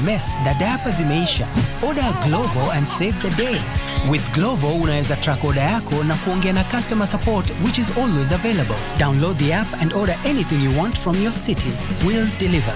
mess na diapers zimeisha. Order Glovo and save the day. With Glovo unaweza track order yako na kuongea na customer support which is always available. Download the app and order anything you want from your city. We'll deliver.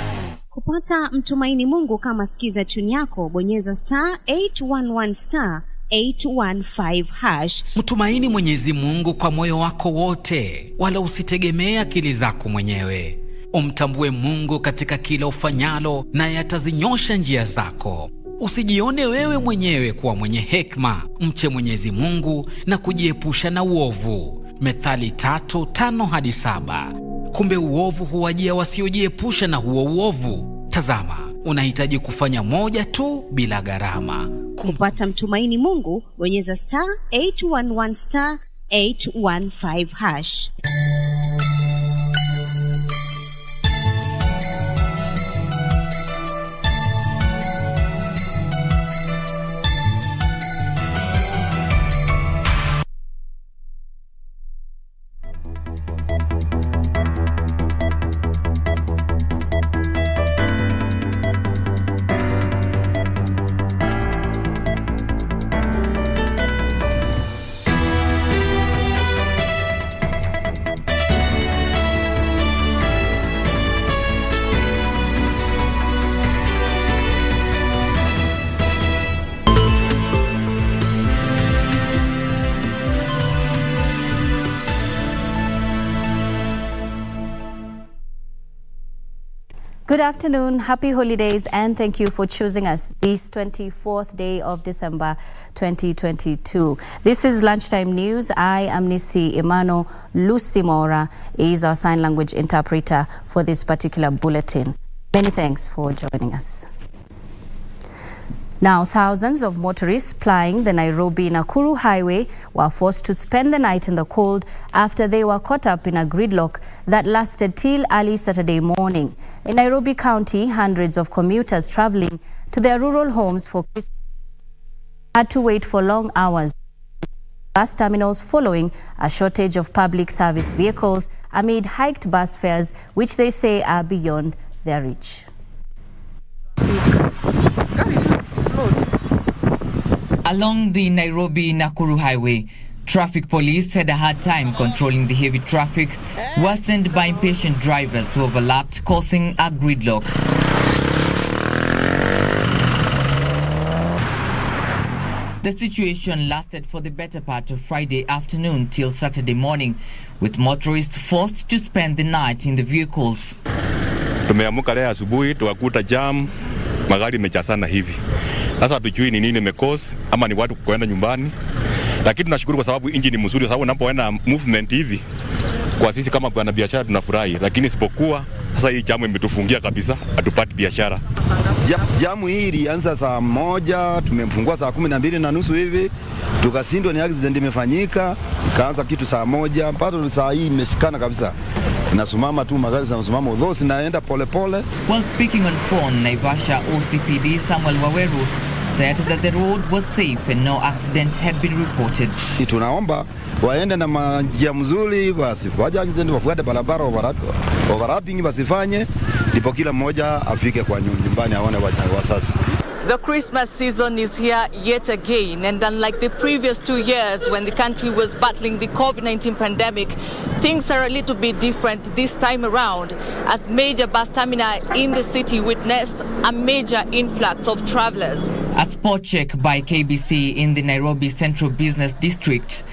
Kupata mtumaini Mungu kama sikiza tune yako, bonyeza *811 *815#. Mtumaini Mwenyezi Mungu kwa moyo wako wote, wala usitegemea akili zako mwenyewe. Umtambue Mungu katika kila ufanyalo, naye atazinyosha njia zako. Usijione wewe mwenyewe kuwa mwenye hekima. Mche Mwenyezi Mungu na kujiepusha na uovu. Methali 3:5-7. Kumbe uovu huwajia wasiojiepusha na huo uovu. Tazama, unahitaji kufanya moja tu bila gharama. Kupata mtumaini Mungu, bonyeza *811 *815#. Good afternoon, happy holidays, and thank you for choosing us this 24th day of December 2022. This is Lunchtime News. I am Nisi Emano. Lucy Mora is our sign language interpreter for this particular bulletin. Many thanks for joining us. Now, thousands of motorists plying the Nairobi-Nakuru highway were forced to spend the night in the cold after they were caught up in a gridlock that lasted till early Saturday morning. In Nairobi County, hundreds of commuters traveling to their rural homes for Christmas had to wait for long hours at bus terminals following a shortage of public service vehicles amid hiked bus fares, which they say are beyond their reach. Along the Nairobi-Nakuru highway, traffic police had a hard time controlling the heavy traffic, worsened by impatient drivers who overlapped, causing a gridlock. The situation lasted for the better part of Friday afternoon till Saturday morning, with motorists forced to spend the night in the vehicles. Tumeamka leo asubuhi tukakuta jam, magari yamejazana hivi. Sasa tujui ni nini imekosa ama ni watu kwenda nyumbani. Lakini tunashukuru kwa sababu engine ni mzuri, kwa sababu unapoona movement hivi kwa sisi kama bwana biashara tunafurahi, lakini isipokuwa sasa hii jamu imetufungia kabisa, hatupati biashara. Jamu hii ilianza saa 1, tumemfungua saa 12:30 hivi. Tukasindwa ni accident imefanyika, kaanza kitu saa 1 mpaka saa hii imeshikana kabisa. Tunasumama tu, magari zinasimama, although zinaenda pole pole. While speaking on phone, Naivasha OCPD Samuel Waweru said that the road was safe and no accident had been reported. Tunaomba waende na njia mzuri, wasifuaje accident, wafuate barabara, overlapping wasifanye, ndipo kila mmoja afike kwa nyumbani aone wasasi. The Christmas season is here yet again, and unlike the previous 2 years when the country was battling the COVID-19 pandemic, things are a little bit different this time around, as major bus terminals in the city witnessed a major influx of travelers. A spot check by KBC in the Nairobi Central Business District,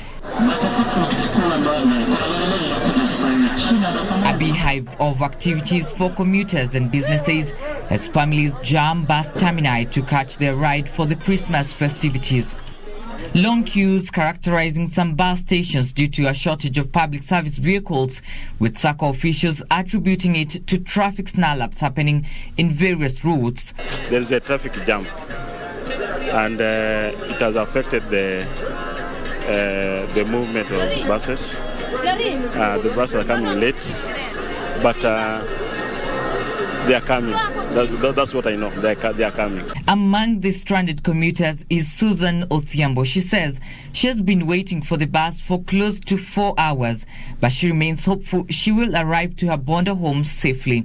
a beehive of activities for commuters and businesses as families jam bus termini to catch their ride for the Christmas festivities. Long queues characterizing some bus stations due to a shortage of public service vehicles, with SACCO officials attributing it to traffic snarl-ups happening in various routes. There is a traffic jam and it has affected the movement of buses. The buses are coming late, but they are coming. That's what I know. They are coming. Among the stranded commuters is Susan Othiambo. She says she has been waiting for the bus for close to 4 hours, but she remains hopeful she will arrive to her Bondo home safely.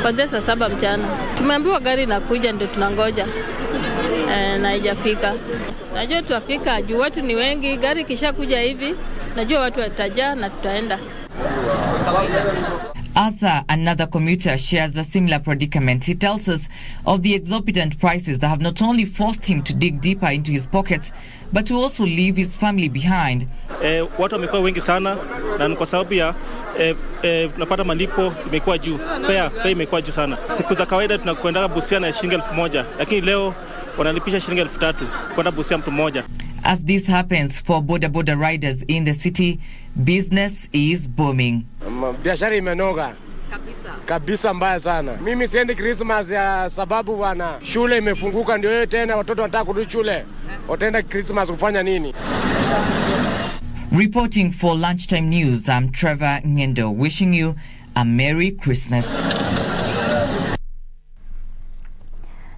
Kwa saa 7 mchana. Tumeambiwa gari inakuja ndio tunangoja. Na haijafika. Najua tuafika juu watu ni wengi, gari kisha kuja hivi, najua watu watajaa na tutaenda. Arthur, another commuter, shares a similar predicament. He tells us of the exorbitant prices that have not only forced him to dig deeper into his pockets, but to also leave his family behind. Watu wamekuwa wengi sana na kwa sababu ya tunapata malipo imekuwa juu. Fare imekuwa juu sana. Siku za kawaida tunakwenda Busia na shilingi 1,000, lakini leo wanalipisha shilingi 3,000 kwenda Busia mtu mmoja. As this happens for boda riders in the city, business is booming. Biashara imenoga kabisa mbaya sana. Mimi siendi Christmas ya sababu bwana shule imefunguka, ndio yeye tena watoto wanataka kurudi shule. Wataenda Christmas kufanya nini? Reporting for Lunchtime News, I'm Trevor Ngendo, wishing you a Merry Christmas.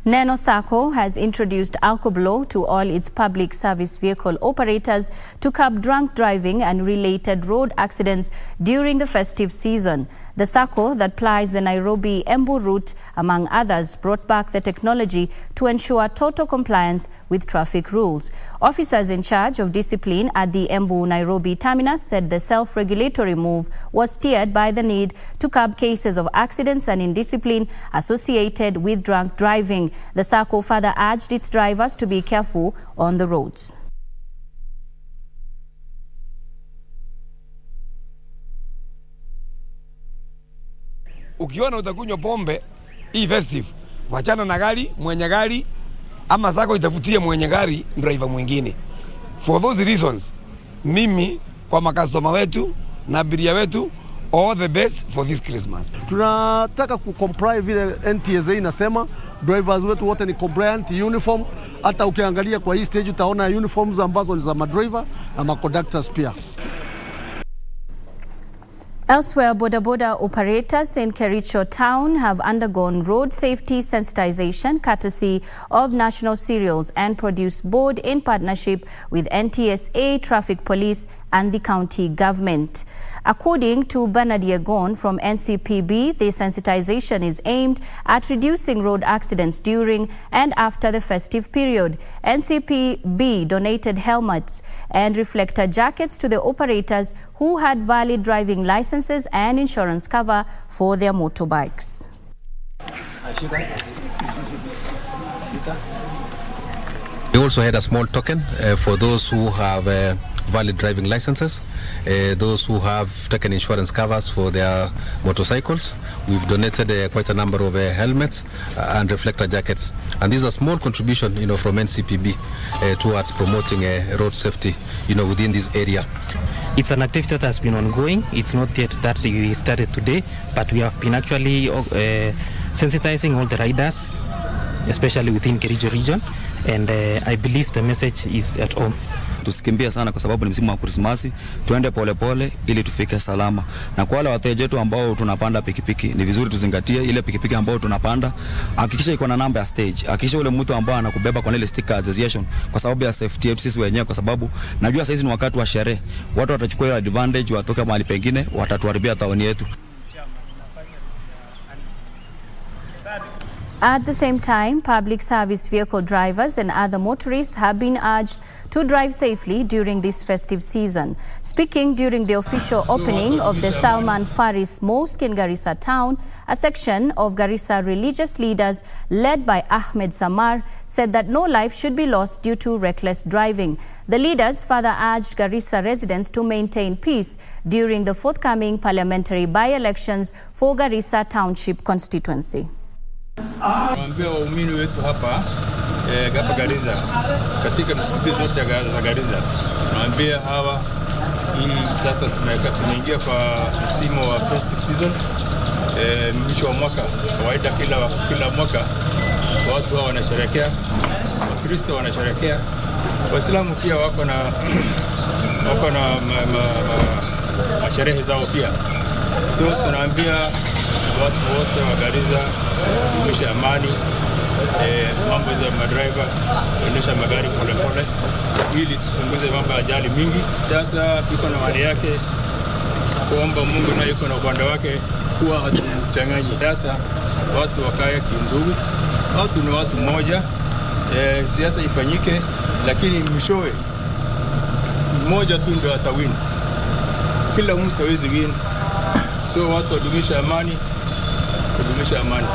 Neno Sacco has introduced alcohol to all its public service vehicle operators to curb drunk driving and related road accidents during the festive season. The Sacco that plies the Nairobi-Embu route, among others, brought back the technology to ensure total compliance with traffic rules. Officers in charge of discipline at the Embu-Nairobi terminus said the self-regulatory move was steered by the need to curb cases of accidents and indiscipline associated with drunk driving. The Sacco further urged its drivers to be careful on the roads. Ukiona utakunywa pombe hii festive, wachana na gari, mwenye gari ama Sacco itafutie mwenye gari driver mwingine. For those reasons, mimi kwa makastoma wetu na abiria wetu, all the best for this Christmas. Tunataka kucomply vile NTSA inasema, drivers wetu wote ni compliant uniform. Hata ukiangalia kwa hii stage utaona uniforms ambazo ni za madriver na maconductors pia. Elsewhere, boda operators in Kericho town have undergone road safety sensitization courtesy of National Cereals and Produce Board in partnership with NTSA, Traffic Police and the county government. According to Bernard Yegon from NCPB, the sensitization is aimed at reducing road accidents during and after the festive period. NCPB donated helmets and reflector jackets to the operators who had valid driving licenses and insurance cover for their motorbikes. We also had a small token for those who have valid driving licenses, those who have taken insurance covers for their motorcycles. We've donated quite a number of helmets and reflector jackets, and this is a small contribution, from NCPB towards promoting road safety, within this area. It's an activity that has been ongoing. It's not yet that we started today, but we have been actually sensitizing all the riders, especially within Kericho region, and I believe the message is at home. Tusikimbie sana kwa sababu ni msimu wa Krismasi, tuende polepole ili tufike salama. Na kwa wale wateja wetu ambao tunapanda pikipiki, ni vizuri tuzingatie ile pikipiki ambao tunapanda, hakikisha iko na namba ya stage, hakikisha ule mtu ambao anakubeba kwa ile sticker association kwa sababu ya safety yetu sisi wenyewe, kwa sababu najua sasa ni wakati wa sherehe, watu watachukua advantage, watoke mahali pengine, watatuharibia taoni yetu. At the same time, public service vehicle drivers and other motorists have been urged to drive safely during this festive season. Speaking during the official opening of the Salman Faris Mosque in Garissa town, a section of Garissa religious leaders led by Ahmed Samar said that no life should be lost due to reckless driving. The leaders further urged Garissa residents to maintain peace during the forthcoming parliamentary by-elections for Garissa Township constituency. Naambia waumini wetu hapa Garissa, katika msikiti zote za Garissa, naambia hawa hii sasa tunaingia kwa msimu wa festive season, mwisho wa mwaka. Kawaida kila mwaka watu hawa wanasherehekea, Wakristo wanasherehekea, Waislamu pia wako na masherehe zao pia. So tunaambia watu wote wa Garissa kudumisha amani, mambo za madriver kuendesha magari polepole ili tupunguze mambo ya ajali mingi. Sasa tuko na wale yake kuomba Mungu na yuko na upande wake kuwa hatumchanganyi. Sasa watu wakae kindugu, watu ni watu mmoja, siasa ifanyike, lakini mwishowe mmoja tu ndio atawin. Kila mtu hawezi win. So watu wadumisha amani, wadumisha amani.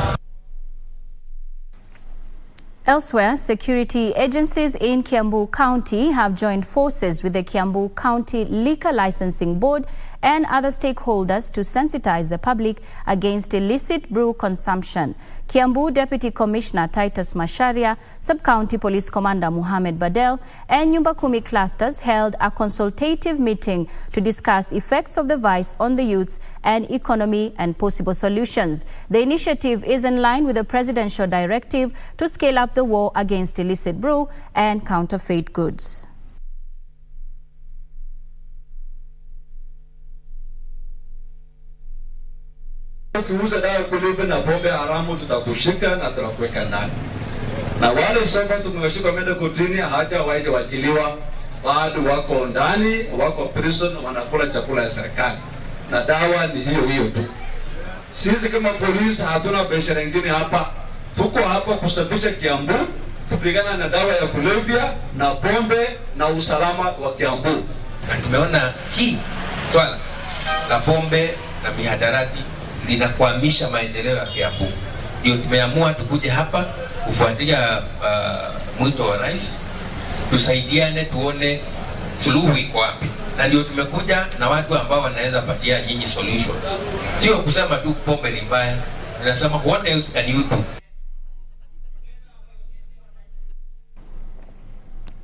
Elsewhere, security agencies in Kiambu County have joined forces with the Kiambu County Liquor Licensing Board and other stakeholders to sensitize the public against illicit brew consumption. Kiambu Deputy Commissioner Titus Masharia, Sub-County Police Commander Muhammad Badel, and Nyumba Kumi clusters held a consultative meeting to discuss effects of the vice on the youths and economy and possible solutions. The initiative is in line with the presidential directive to scale up the war against illicit brew and counterfeit goods. Ukiuza dawa kulevya na pombe haramu tutakushika na tutakuweka ndani. Na wale sofa tumewashika wameenda kotini, haja waje wachiliwa, bado wako ndani, wako prison, wanakula chakula ya serikali. Na dawa ni hiyo tu. Sisi kama polisi hatuna biashara nyingine hapa. Tuko hapa kusafisha Kiambu, tupigana na dawa ya kulevya na pombe na usalama wa Kiambu. Na tumeona hii swala la pombe na mihadarati linakwamisha maendeleo ya Kiambu. Ndio tumeamua tukuje hapa kufuatia mwito wa rais, tusaidiane tuone suluhu iko wapi. Na ndio tumekuja na watu ambao wanaweza patia nyinyi solutions. Sio kusema tu pombe ni mbaya, tunasema what else can you do?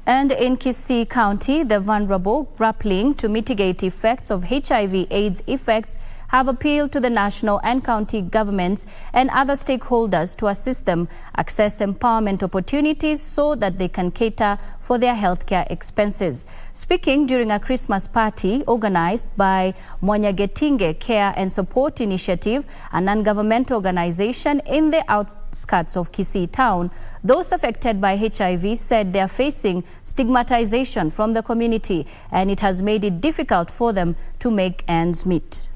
And in Kisii County, the vulnerable grappling to mitigate effects of HIV/AIDS effects have appealed to the national and county governments and other stakeholders to assist them access empowerment opportunities so that they can cater for their healthcare expenses. Speaking during a Christmas party organized by Mwanyagetinge Care and Support Initiative, a non-governmental organization in the outskirts of Kisii town, those affected by HIV said they are facing stigmatization from the community and it has made it difficult for them to make ends meet.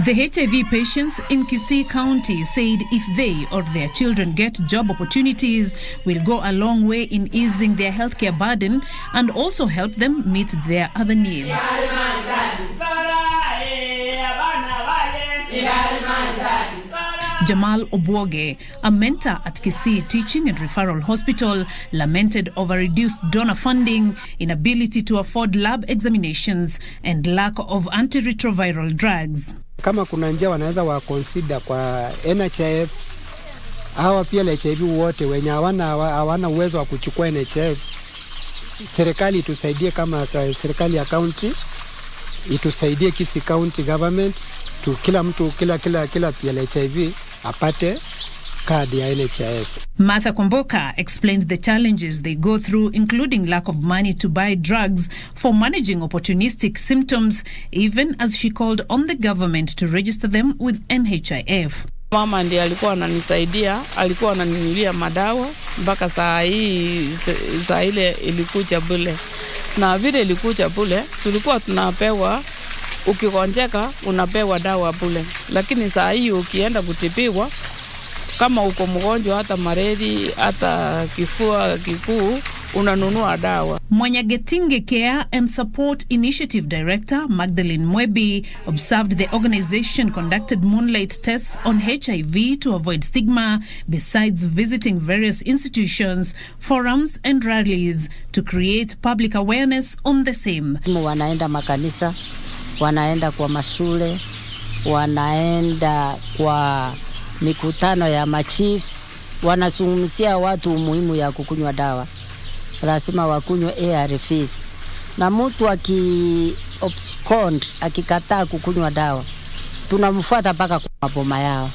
The HIV patients in Kisii County said if they or their children get job opportunities, will go a long way in easing their healthcare burden and also help them meet their other needs. Jamal Obwoge, a mentor at Kisii Teaching and Referral Hospital, lamented over reduced donor funding, inability to afford lab examinations, and lack of antiretroviral drugs. Kama kuna njia wanaweza wa consider kwa NHIF, hawa pia HIV wote wenye hawana uwezo wa kuchukua NHIF, serikali itusaidie kama serikali ya county, itusaidie Kisii County government, tu kila mtu kila pia HIV apate kadi ya NHIF. Martha Kwamboka explained the challenges they go through, including lack of money to buy drugs for managing opportunistic symptoms, even as she called on the government to register them with NHIF. Mama ndiye alikuwa ananisaidia, alikuwa ananinunulia madawa mpaka saa ile ilikuja bure. Na vile ilikuja bure, tulikuwa tunapewa, ukigonjeka unapewa dawa bure. Lakini saa hii ukienda kutibiwa, kama uko mgonjwa hata malaria hata kifua kikuu unanunua dawa. Mwanyagetinge Care and Support Initiative Director Magdalene Mwebi observed the organization conducted moonlight tests on HIV to avoid stigma, besides visiting various institutions, forums and rallies to create public awareness on the same. Wanaenda makanisa, wanaenda kwa mashule, wanaenda kwa mikutano ya machiefs, wanazungumzia watu umuhimu ya kukunywa dawa. Lazima wakunywe ARVs. Na mtu abscond akikataa kukunywa dawa, tunamfuata mpaka kwa maboma yao.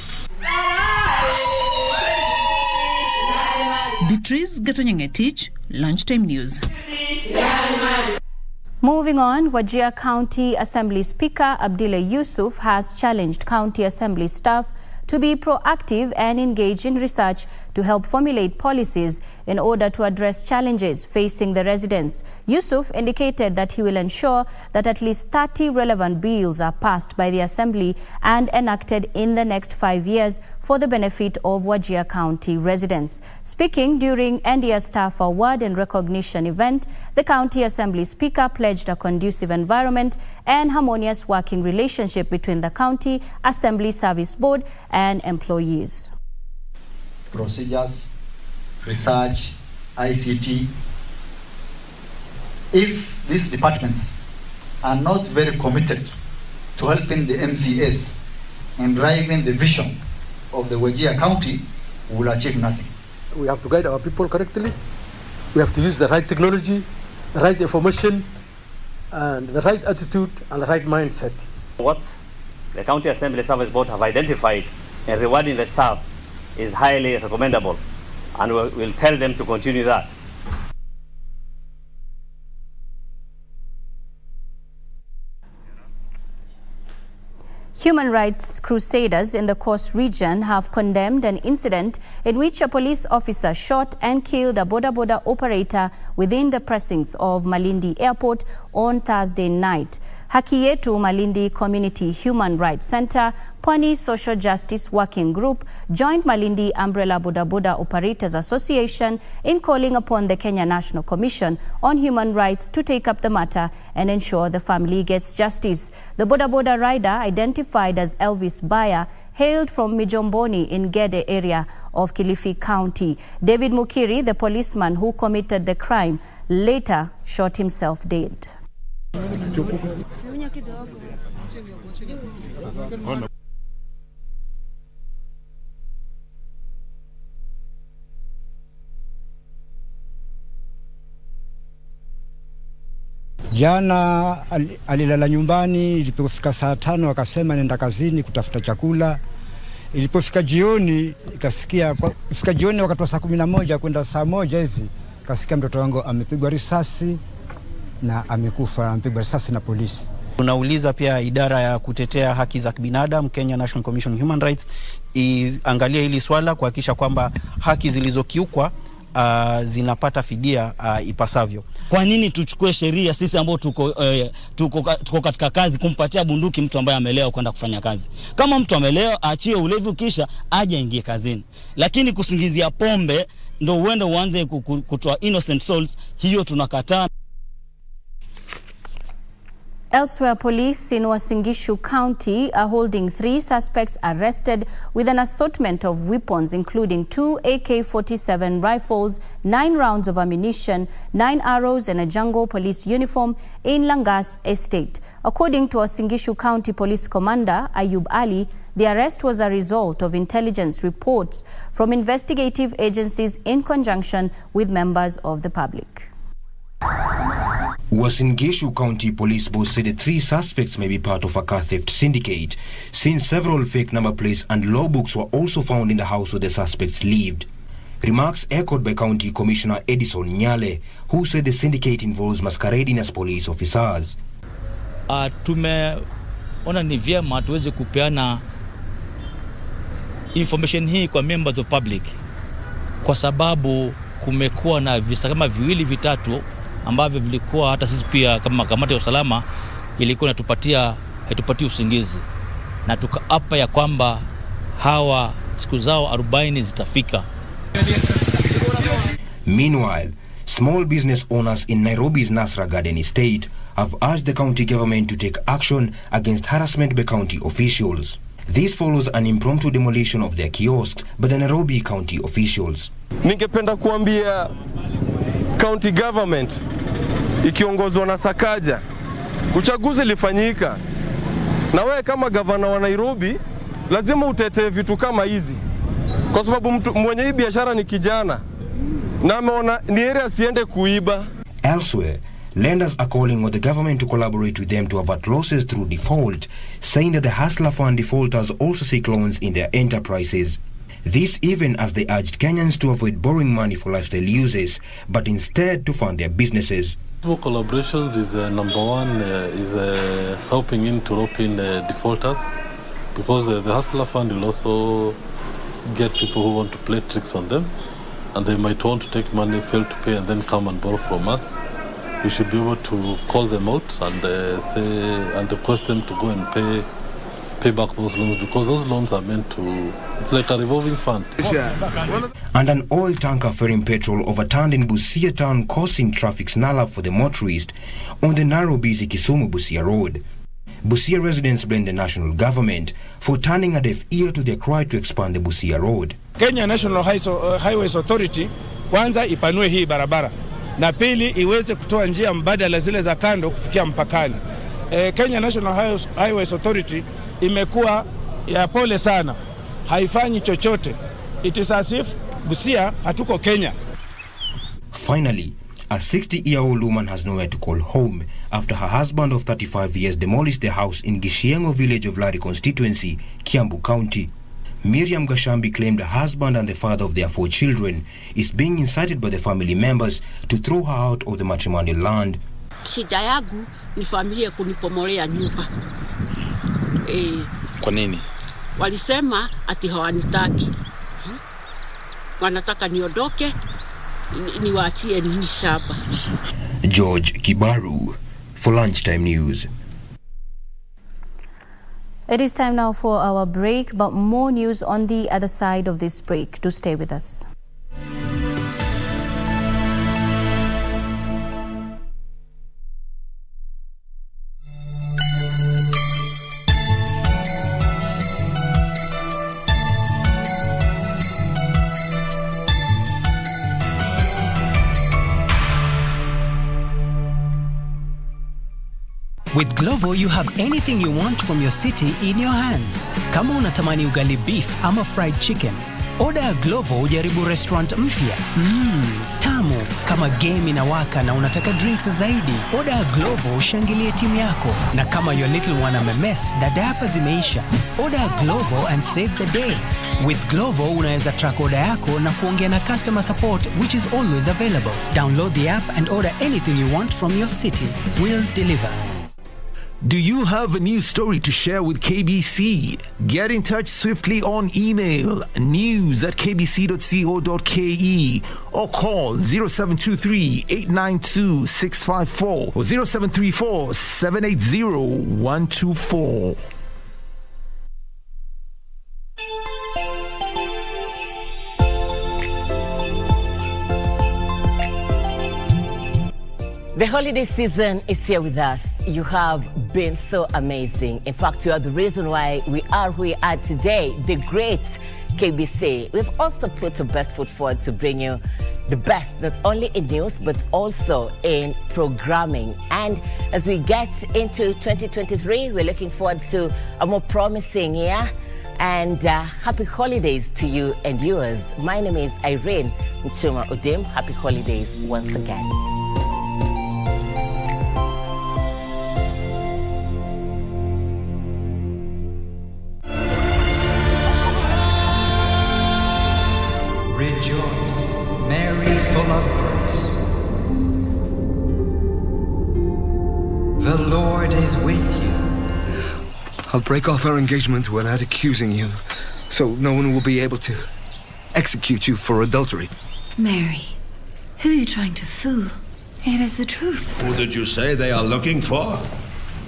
Beatrice Gatonyangetich, Lunchtime News. Moving on, Wajir County Assembly Speaker Abdullah Yusuf has challenged County Assembly staff to be proactive and engage in research to help formulate policies in order to address challenges facing the residents. Yusuf indicated that he will ensure that at least 30 relevant bills are passed by the Assembly and enacted in the next 5 years for the benefit of Wajir County residents. Speaking during NDA Staff Award and Recognition event, the County Assembly Speaker pledged a conducive environment and harmonious working relationship between the County Assembly Service Board and employees. Procedures, research, ICT. If these departments are not very committed to helping the MCAs and driving the vision of the Wajir County, we will achieve nothing. We have to guide our people correctly. We have to use the right technology, the right information, and the right attitude and the right mindset. What the County Assembly Service Board have identified in rewarding the staff is highly recommendable, and we'll tell them to continue that. Human rights crusaders in the Coast region have condemned an incident in which a police officer shot and killed a boda operator within the precincts of Malindi Airport on Thursday night. Haki Yetu Malindi Community Human Rights Center, Pwani Social Justice Working Group joined Malindi Umbrella Boda Operators Association in calling upon the Kenya National Commission on Human Rights to take up the matter and ensure the family gets justice. The boda rider, identified as Elvis Baya, hailed from Mijomboni in Gede area of Kilifi County. David Mukiri, the policeman who committed the crime, later shot himself dead. Jana alilala nyumbani, ilipofika saa 5 akasema nenda kazini kutafuta chakula. Ilipofika jioni ikafika jioni wakati wa saa 11 kwenda saa 1 hivi kasikia mtoto wangu amepigwa risasi na amekufa, amepigwa risasi na polisi. Tunauliza pia idara ya kutetea haki za binadamu, Kenya National Commission on Human Rights, iangalie hili swala kuhakikisha kwamba haki zilizokiukwa zinapata fidia ipasavyo. Kwa nini tuchukue sheria sisi ambao tuko katika kazi kumpatia bunduki mtu ambaye amelewa kwenda kufanya kazi? Kama mtu amelewa aachie ulevi kisha aje aingie kazini. Lakini kusingizia pombe ndio uende uanze kutoa innocent souls, hiyo tunakataa. Elsewhere, police in Uasin Gishu County are holding 3 suspects arrested with an assortment of weapons, including 2 AK-47 rifles, 9 rounds of ammunition, 9 arrows, and a Jungle police uniform in Langas Estate. According to Uasin Gishu County Police Commander Ayub Ali, the arrest was a result of intelligence reports from investigative agencies in conjunction with members of the public. Uasin Gishu County Police Boss said the 3 suspects may be part of a car theft syndicate, since several fake number plates and logbooks were also found in the house where the suspects lived. Remarks echoed by County Commissioner Edison Nyale, who said the syndicate involves masquerading as police officers. Tumeona ni vyema tuweze kupeana information hii kwa members of public, kwa sababu kumekuwa na visa kama 2 vitatu ambavyo vilikuwa hata sisi pia kama kamati ya usalama ilikuwa haitupatia usingizi, na tukaapa ya kwamba hawa siku zao 40 zitafika. Meanwhile, small business owners in Nairobi's Nasra Garden estate have urged the county government to take action against harassment by county officials. This follows an impromptu demolition of their kiosks by the Nairobi county officials. Ningependa kuambia county government ikiongozwa na Sakaja, uchaguzi lifanyika, na wewe kama gavana wa Nairobi lazima utetee vitu kama hizi, kwa sababu mtu mwenye hii biashara ni kijana na ameona ni area siende kuiba. Elsewhere, lenders are calling on the government to collaborate with them to avert losses through default, saying that the Hustler Fund defaulters also seek loans in their enterprises. This even as they urged Kenyans to avoid borrowing money for lifestyle uses, but instead to fund their businesses. Collaborations is number one, is helping in to rope in defaulters, because the Hustler Fund will also get people who want to play tricks on them, and they might want to take money, fail to pay, and then come and borrow from us. We should be able to call them out and say and request them to go and pay back those loans, because those loans are meant to, it's like a revolving fund. And an oil tanker ferrying petrol overturned in Busia town, causing traffic snarl-up for the motorist on the narrow busy Kisumu-Busia road. Busia residents blame the national government for turning a deaf ear to their cry to expand the Busia road. Kenya National Highways Authority kwanza ipanue hii barabara, na pili iweze kutoa njia mbadala zile za kando kufikia mpakani. Kenya National Highways Authority imekuwa ya pole sana, haifanyi chochote. It is as if Busia hatuko Kenya. Finally, a 60-year-old woman has nowhere to call home after her husband of 35 years demolished the house in Gishiengo village of Lari constituency, Kiambu County. Miriam Gashambi claimed the husband and the father of their 4 children is being incited by the family members to throw her out of the matrimonial land. Shida yangu ni familia kunipomolea nyumba. Kwa nini? Walisema ati hawanitaki. Wanataka niondoke, niwaachie nini shamba. George Kibaru for Lunchtime News. It is time now for our break, but more news on the other side of this break. Do stay with us. With Glovo, you have anything you want from your city in your hands. Kama unatamani ugali beef ama fried chicken, order Glovo ujaribu restaurant mpya. Tamu. Kama game inawaka na unataka drinks zaidi, order Glovo ushangilie timu yako. Na kama your little one amemess, dada hapa zimeisha, order Glovo and save the day. With Glovo, unaweza track order yako na kuongea na customer support, which is always available. Download the app and order anything you want from your city. We'll deliver. Do you have a news story to share with KBC? Get in touch swiftly on email news@kbc.co.ke or call 0723-892-654 or 0734-780-124. The holiday season is here with us. You have been so amazing. In fact, you are the reason why we are who we are today, the great KBC. We've also put our best foot forward to bring you the best, not only in news, but also in programming. And as we get into 2023, we're looking forward to a more promising year. And happy holidays to you and yours. My name is Irene Mchuma Udim. Happy holidays once again. Rejoice, Mary, full of grace. The Lord is with you. I'll break off our engagement without accusing you, so no one will be able to execute you for adultery. Mary, who are you trying to fool? It is the truth. Who did you say they are looking for?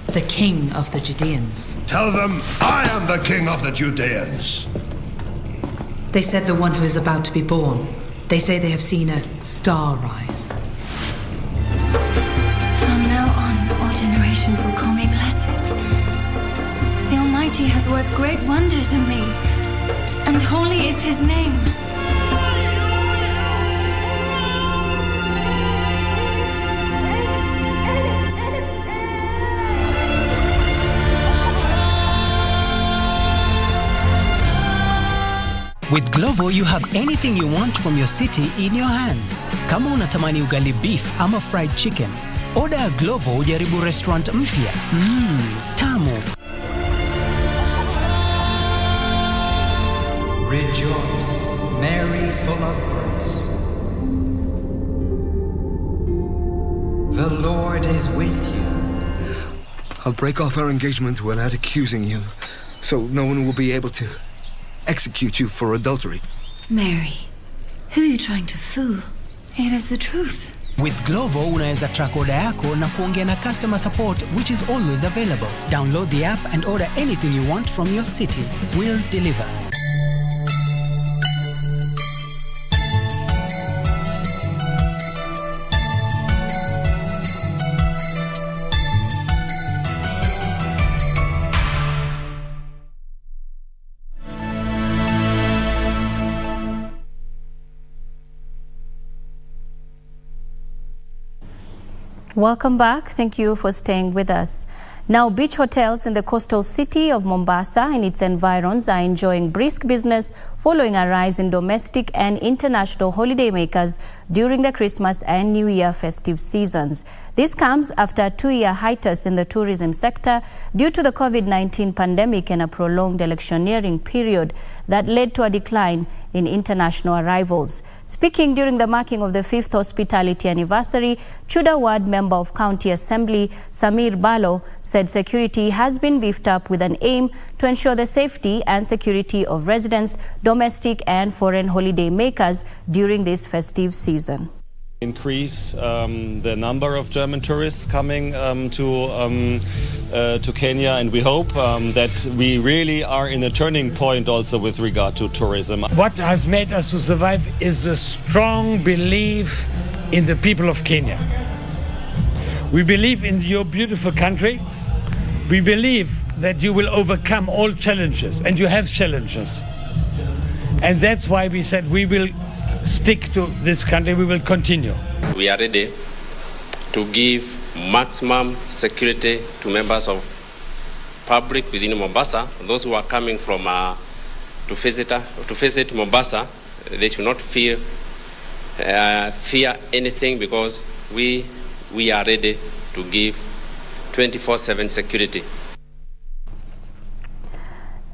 The king of the Judeans. Tell them I am the king of the Judeans. They said the one who is about to be born. They say they have seen a star rise. From now on, all generations will call me blessed. The Almighty has worked great wonders in me, and holy is his name. With Glovo, you have anything you want from your city in your hands. Kama unatamani ugali beef ama fried chicken, order Glovo ujaribu restaurant mpya. Tamu. Rejoice, Mary, full of grace. The Lord is with you. I'll break off our engagement without accusing you, so no one will be able to execute you for adultery. Mary, who are you trying to fool? It is the truth. With Glovo unaweza track order yako na kuongea na customer support which is always available. Download the app and order anything you want from your city. We'll deliver. Welcome back. Thank you for staying with us. Now, beach hotels in the coastal city of Mombasa and its environs are enjoying brisk business following a rise in domestic and international holidaymakers during the Christmas and New Year festive seasons. This comes after a 2-year hiatus in the tourism sector due to the COVID-19 pandemic and a prolonged electioneering period that led to a decline in international arrivals. Speaking during the marking of the 5th hospitality anniversary, Chuda Ward Member of County Assembly Samir Balo said security has been beefed up with an aim to ensure the safety and security of residents, domestic and foreign holiday makers during this festive season. Increase the number of German tourists coming to Kenya, and we hope that we really are in a turning point also with regard to tourism. What has made us to survive is a strong belief in the people of Kenya. We believe in your beautiful country. We believe that you will overcome all challenges, and you have challenges. And that's why we said we will stick to this country, we will continue. We are ready to give maximum security to members of public within Mombasa. Those who are coming from to visit Mombasa, they should not fear anything, because we are ready to give 24/7 security.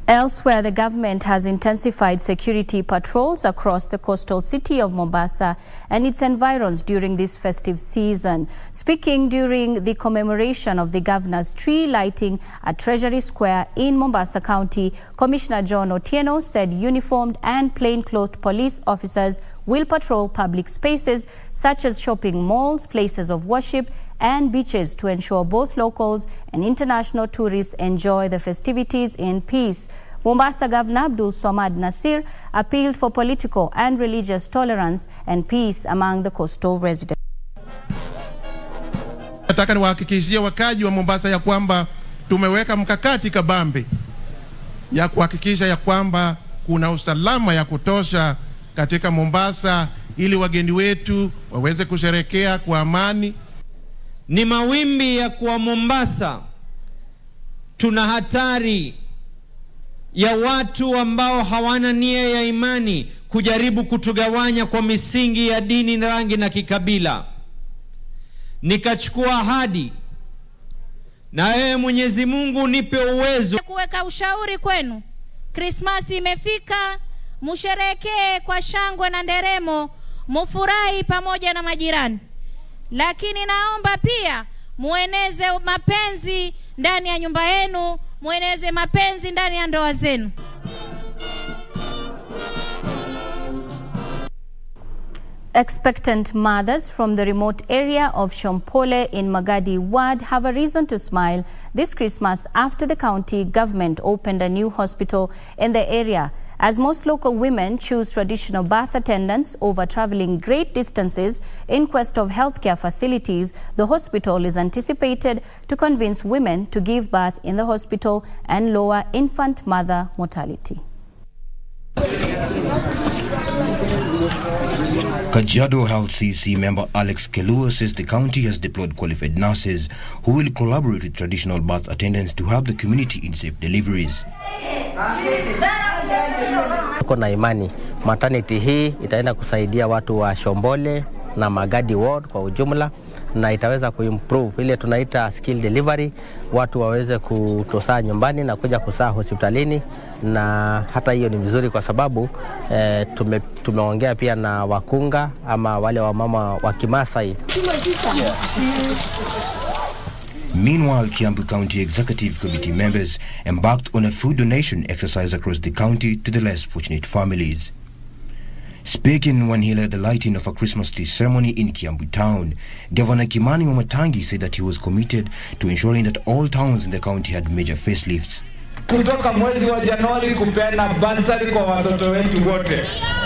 Elsewhere, the government has intensified security patrols across the coastal city of Mombasa and its environs during this festive season. Speaking during the commemoration of the governor's tree lighting at Treasury Square in Mombasa County, Commissioner John Otieno said uniformed and plainclothed police officers will patrol public spaces such as shopping malls, places of worship and beaches to ensure both locals and international tourists enjoy the festivities in peace. Mombasa Governor Abdul Swamad Nasir appealed for political and religious tolerance and peace among the coastal residents. Nataka niwahakikishie wakaji wa Mombasa ya kwamba tumeweka mkakati kabambe ya kuhakikisha ya kwamba kuna usalama ya kutosha katika Mombasa ili wageni wetu waweze kusherekea kwa amani. Ni mawimbi ya kuwa Mombasa tuna hatari ya watu ambao hawana nia ya imani kujaribu kutugawanya kwa misingi ya dini, rangi na kikabila. Nikachukua ahadi na wewe Mwenyezi Mungu nipe uwezo kuweka ushauri kwenu. Krismasi imefika, musherekee kwa shangwe na nderemo, mufurahi pamoja na majirani. Lakini naomba pia mueneze mapenzi ndani ya nyumba yenu, mueneze mapenzi ndani ya ndoa zenu. Expectant mothers from the remote area of Shompole in Magadi Ward have a reason to smile this Christmas after the county government opened a new hospital in the area. As most local women choose traditional birth attendants over traveling great distances in quest of healthcare facilities, the hospital is anticipated to convince women to give birth in the hospital and lower infant mother mortality. Kajiado Health CC member Alex Kelua says the county has deployed qualified nurses who will collaborate with traditional birth attendants to help the community in safe deliveries. Tuko na imani maternity hii itaenda kusaidia watu wa Shombole na Magadi Ward kwa ujumla, na itaweza kuimprove ile tunaita skill delivery, watu waweze kutosaa nyumbani na kuja kusaa hospitalini, na hata hiyo ni vizuri kwa sababu tumeongea pia na wakunga ama wale wamama wa Kimasai. Meanwhile, Kiambu County Executive Committee members embarked on a food donation exercise across the county to the less fortunate families. Speaking when he led the lighting of a Christmas tree ceremony in Kiambu town, Governor Kimani Wamatangi said that he was committed to ensuring that all towns in the county had major facelifts. Kutoka mwezi wa Januari kupeana basari kwa watoto wetu wote,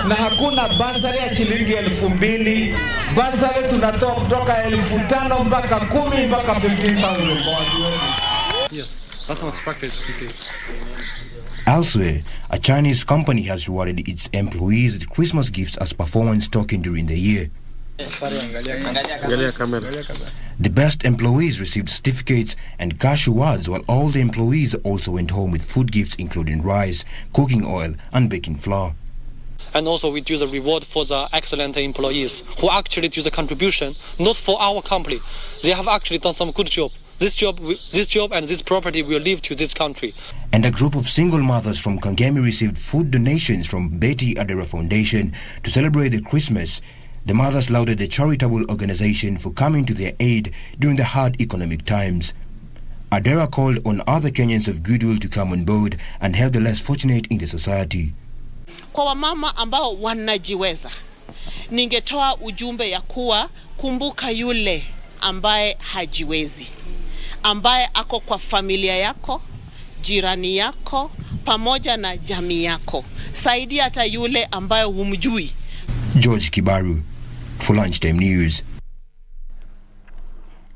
na hakuna basari ya shilingi 2,000. Basari tunatoa kutoka 5,000 mpaka 10 mpaka 15,000 kwa watu wetu. Yes, that was packaged. Elsewhere, a Chinese company has rewarded its employees with Christmas gifts as performance token during the year. The best employees received certificates and cash rewards, while all the employees also went home with food gifts including rice, cooking oil and baking flour. And also we do the reward for the excellent employees who actually do the contribution, not for our company. They have actually done some good job. This job and this property will leave to this country. And a group of single mothers from Kangemi received food donations from Betty Adera Foundation to celebrate the Christmas. The mothers lauded the charitable organization for coming to their aid during the hard economic times. Adera called on other Kenyans of goodwill to come on board and help the less fortunate in the society. Kwa wamama ambao wanajiweza, ningetoa ujumbe ya kuwa kumbuka yule ambaye hajiwezi, ambaye ako kwa familia yako, jirani yako, pamoja na jamii yako. Saidia hata yule ambaye humjui. George Kibaru for Lunchtime News.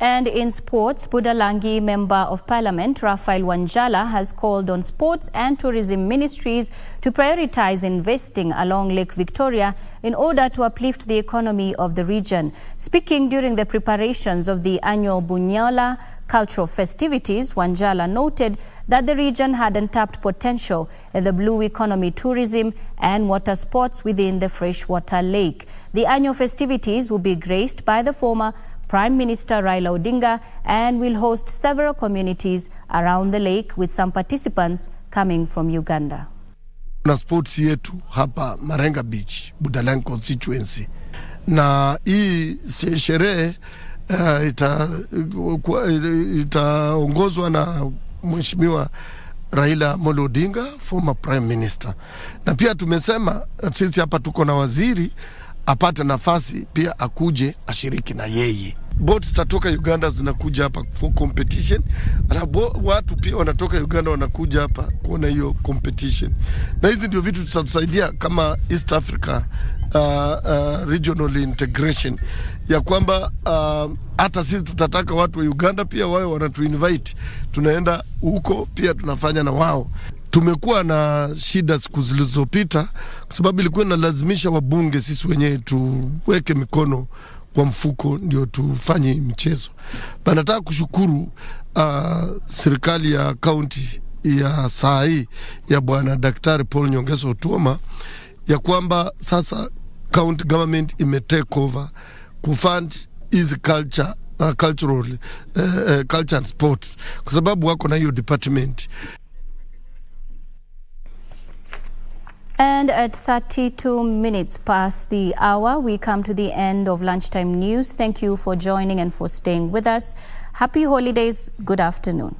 And in sports, Budalangi Member of Parliament Raphael Wanjala has called on sports and tourism ministries to prioritize investing along Lake Victoria in order to uplift the economy of the region. Speaking during the preparations of the annual Bunyala cultural festivities, Wanjala noted that the region had untapped potential in the blue economy, tourism and water sports within the freshwater lake. The annual festivities will be graced by the former Prime Minister Raila Odinga and will host several communities around the lake, with some participants coming from Uganda. Na sports yetu hapa Marenga Beach, Budalangi constituency. Na hii sherehe itaongozwa na Mheshimiwa Raila Amolo Odinga, former Prime Minister. Na pia tumesema sisi hapa tuko na waziri apate nafasi pia akuje ashiriki na yeye. Boats zitatoka Uganda zinakuja hapa for competition. Watu pia wanatoka Uganda wanakuja hapa kuona hiyo competition. Na hizi ndio vitu tutatusaidia kama East Africa regional integration, ya kwamba hata sisi tutataka watu wa Uganda pia wao wanatu-invite. Tunaenda huko pia tunafanya na wao. Tumekuwa na shida siku zilizopita kwa sababu ilikuwa inalazimisha wabunge sisi wenyewe tuweke mikono kwa mfuko ndio tufanye mchezo. Nataka kushukuru serikali ya county ya saa hii ya Bwana Daktari Paul Nyongesa Otuoma, ya kwamba sasa county government take over kufund hizi culture and sports kwa sababu wako na hiyo department. And at 32 minutes past the hour, we come to the end of Lunchtime News. Thank you for joining and for staying with us. Happy holidays. Good afternoon.